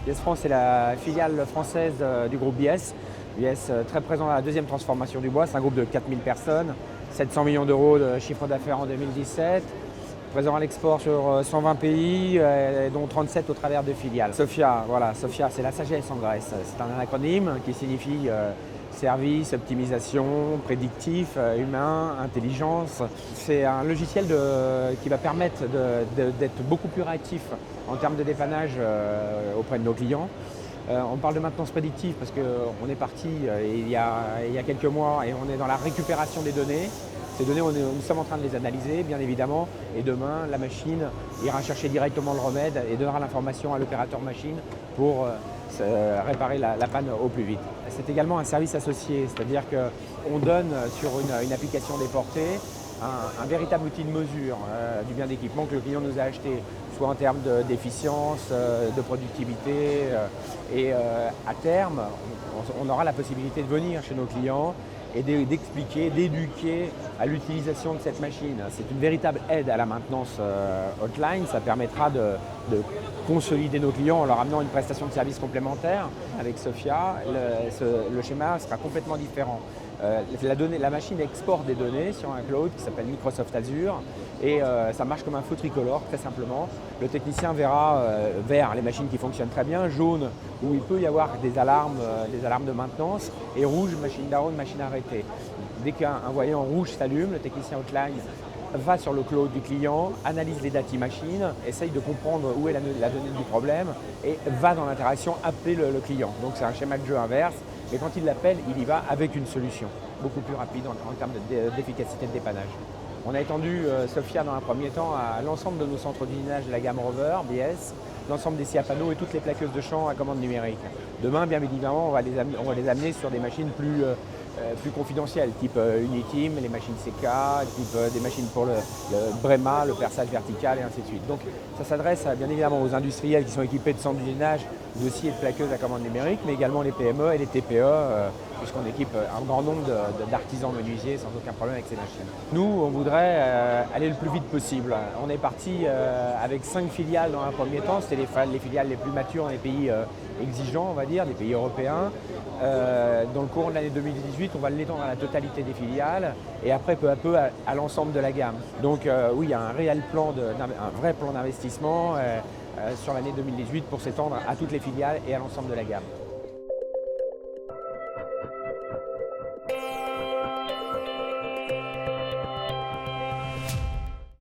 BS France est la filiale française du groupe BS. BS très présent dans la deuxième transformation du bois, c'est un groupe de 4000 personnes, 700 millions d'euros de chiffre d'affaires en 2017, présent à l'export sur 120 pays, dont 37 au travers de filiales. SOFIA, voilà, SOFIA c'est la sagesse en Grèce, c'est un acronyme qui signifie service, optimisation, prédictif, humain, intelligence. C'est un logiciel qui va permettre d'être beaucoup plus réactif en termes de dépannage auprès de nos clients. On parle de maintenance prédictive parce qu'on est parti il y a quelques mois et on est dans la récupération des données. Ces données, nous sommes en train de les analyser, bien évidemment, et demain, la machine ira chercher directement le remède et donnera l'information à l'opérateur machine pour réparer la panne au plus vite. C'est également un service associé, c'est-à-dire qu'on donne sur une application déportée un véritable outil de mesure du bien d'équipement que le client nous a acheté, soit en termes d'efficience, de productivité, et à terme, on aura la possibilité de venir chez nos clients et d'expliquer, d'éduquer à l'utilisation de cette machine. C'est une véritable aide à la maintenance hotline. Ça permettra de consolider nos clients en leur amenant une prestation de service complémentaire. Avec SOFIA, le schéma sera complètement différent. La machine exporte des données sur un cloud qui s'appelle Microsoft Azure et ça marche comme un feu tricolore, très simplement. Le technicien verra vert les machines qui fonctionnent très bien, jaune où il peut y avoir des alarmes de maintenance et rouge, machine down, machine arrêtée. Dès qu'un voyant rouge s'allume, le technicien hotline va sur le cloud du client, analyse les dati machines, essaye de comprendre où est la donnée du problème et va dans l'interaction appeler le client. Donc c'est un schéma de jeu inverse, mais quand il l'appelle, il y va avec une solution beaucoup plus rapide en termes d'efficacité de dépannage. On a étendu SOFIA dans un premier temps à l'ensemble de nos centres d'usinage de la gamme Rover, BS, l'ensemble des scies à panneaux et toutes les plaqueuses de champ à commande numérique. Demain, bien évidemment, on va les amener sur des machines plus confidentielles, type Uniteam, les machines CK, type des machines pour le Brema, le perçage vertical et ainsi de suite. Donc ça s'adresse bien évidemment aux industriels qui sont équipés de centres d'usinage, de scies et de plaqueuses à commande numérique, mais également les PME et les TPE, puisqu'on équipe un grand nombre d'artisans menuisiers sans aucun problème avec ces machines. Nous, on voudrait aller le plus vite possible. On est parti avec 5 filiales dans un premier temps, c'était les filiales les plus matures dans les pays exigeants, on va dire, des pays européens. Dans le cours de l'année 2018, on va l'étendre à la totalité des filiales et après peu à peu à l'ensemble de la gamme. Donc oui, il y a un vrai plan d'investissement sur l'année 2018 pour s'étendre à toutes les filiales et à l'ensemble de la gamme.